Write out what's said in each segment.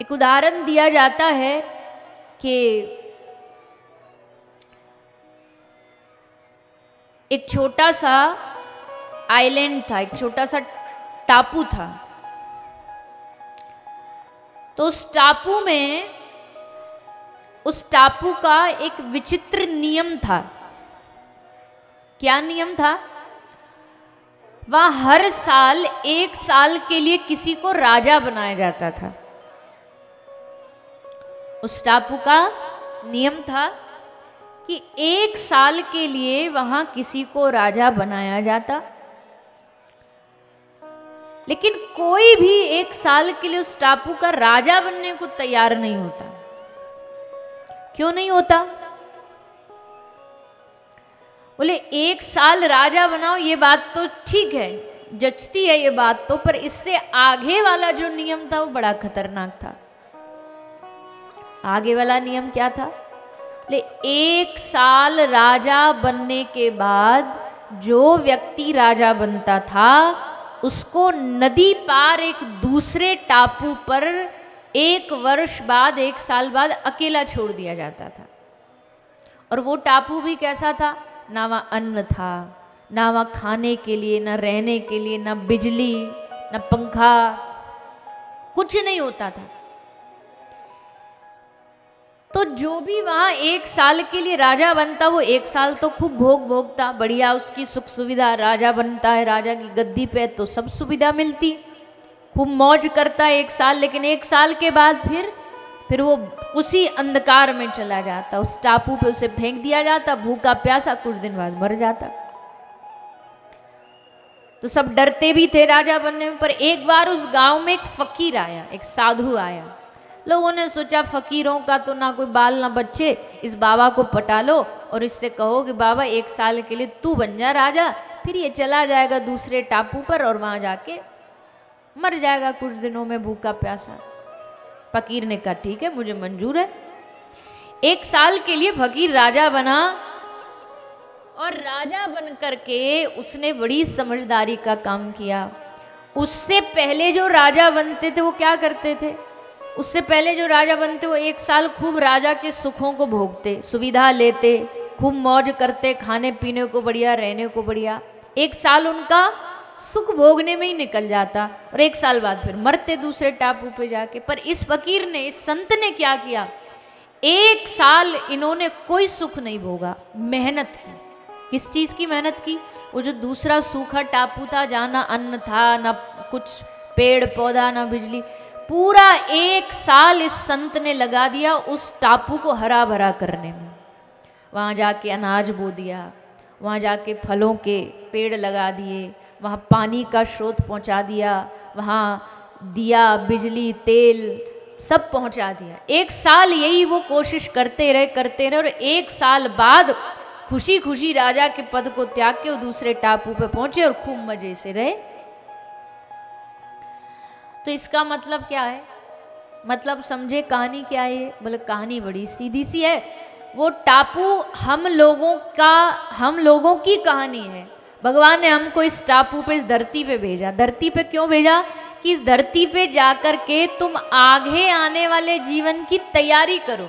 एक उदाहरण दिया जाता है कि एक छोटा सा आइलैंड था, एक छोटा सा टापू था। तो उस टापू में, उस टापू का एक विचित्र नियम था। क्या नियम था? वहां हर साल 1 साल के लिए किसी को राजा बनाया जाता था। उस टापू का नियम था कि 1 साल के लिए वहां किसी को राजा बनाया जाता, लेकिन कोई भी 1 साल के लिए उस टापू का राजा बनने को तैयार नहीं होता। क्यों नहीं होता? बोले 1 साल राजा बनाओ, ये बात तो ठीक है, जचती है ये बात तो, पर इससे आगे वाला जो नियम था वो बड़ा खतरनाक था। आगे वाला नियम क्या था? बोले 1 साल राजा बनने के बाद जो व्यक्ति राजा बनता था उसको नदी पार एक दूसरे टापू पर 1 वर्ष बाद, 1 साल बाद अकेला छोड़ दिया जाता था। और वो टापू भी कैसा था? ना वहाँ अन्न था, ना वहाँ खाने के लिए, ना रहने के लिए, ना बिजली, ना पंखा, कुछ नहीं होता था। तो जो भी वहाँ 1 साल के लिए राजा बनता, वो 1 साल तो खूब भोगता, बढ़िया उसकी सुख सुविधा, राजा बनता है, राजा की गद्दी पे तो सब सुविधा मिलती, खूब मौज करता है 1 साल। लेकिन 1 साल के बाद फिर वो उसी अंधकार में चला जाता, उस टापू पे उसे फेंक दिया जाता, भूखा प्यासा, कुछ दिन बाद मर जाता। तो सब डरते भी थे राजा बनने में। पर एक बार उस गांव में एक फकीर आया, एक साधु आया। लोगों ने सोचा फकीरों का तो ना कोई बाल ना बच्चे, इस बाबा को पटा लो और इससे कहो कि बाबा 1 साल के लिए तू बन जा राजा, फिर ये चला जाएगा दूसरे टापू पर और वहां जाके मर जाएगा कुछ दिनों में भूखा प्यासा। फकीर ने कहा ठीक है, मुझे मंजूर है। 1 साल के लिए फकीर राजा बना और राजा बन करके उसने बड़ी समझदारी का काम किया। उससे पहले जो राजा बनते थे वो क्या करते थे? उससे पहले जो राजा बनते वो 1 साल खूब राजा के सुखों को भोगते, सुविधा लेते, खूब मौज करते, खाने पीने को बढ़िया, रहने को बढ़िया। 1 साल उनका सुख भोगने में ही निकल जाता और 1 साल बाद फिर मरते दूसरे टापू पे जाके। पर इस फकीर ने, इस संत ने क्या किया? 1 साल इन्होंने कोई सुख नहीं भोगा, मेहनत की। किस चीज की मेहनत की? वो जो दूसरा सूखा टापू था जहाँ ना अन्न था, ना कुछ पेड़ पौधा, ना बिजली, पूरा 1 साल इस संत ने लगा दिया उस टापू को हरा भरा करने में। वहाँ जाके अनाज बो दिया, वहाँ जाके फलों के पेड़ लगा दिए, वहाँ पानी का स्रोत पहुँचा दिया, वहाँ दिया, बिजली, तेल सब पहुँचा दिया। 1 साल यही वो कोशिश करते रहे और 1 साल बाद खुशी खुशी राजा के पद को त्याग के वो दूसरे टापू पे पहुँचे और खूब मजे से रहे। तो इसका मतलब क्या है? मतलब समझे कहानी क्या है? बोले कहानी बड़ी सीधी सी है। वो टापू हम लोगों की कहानी है। भगवान ने हमको इस टापू पे, इस धरती पे भेजा। धरती पे क्यों भेजा? कि इस धरती पे जाकर के तुम आगे आने वाले जीवन की तैयारी करो।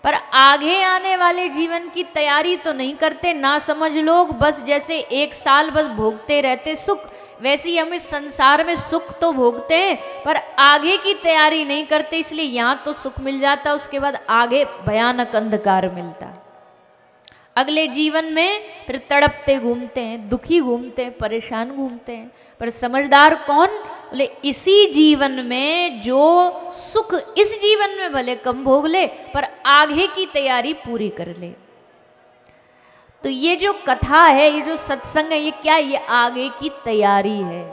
पर आगे आने वाले जीवन की तैयारी तो नहीं करते ना समझ लोग, बस जैसे 1 साल बस भोगते रहते सुख, वैसे ही हम इस संसार में सुख तो भोगते हैं पर आगे की तैयारी नहीं करते। इसलिए यहाँ तो सुख मिल जाता, उसके बाद आगे भयानक अंधकार मिलता। अगले जीवन में फिर तड़पते घूमते हैं, दुखी घूमते हैं, परेशान घूमते हैं। पर समझदार कौन? बोले इसी जीवन में जो सुख इस जीवन में भले कम भोग ले पर आगे की तैयारी पूरी कर ले। तो ये जो कथा है, ये जो सत्संग है, ये क्या है? ये आगे की तैयारी है।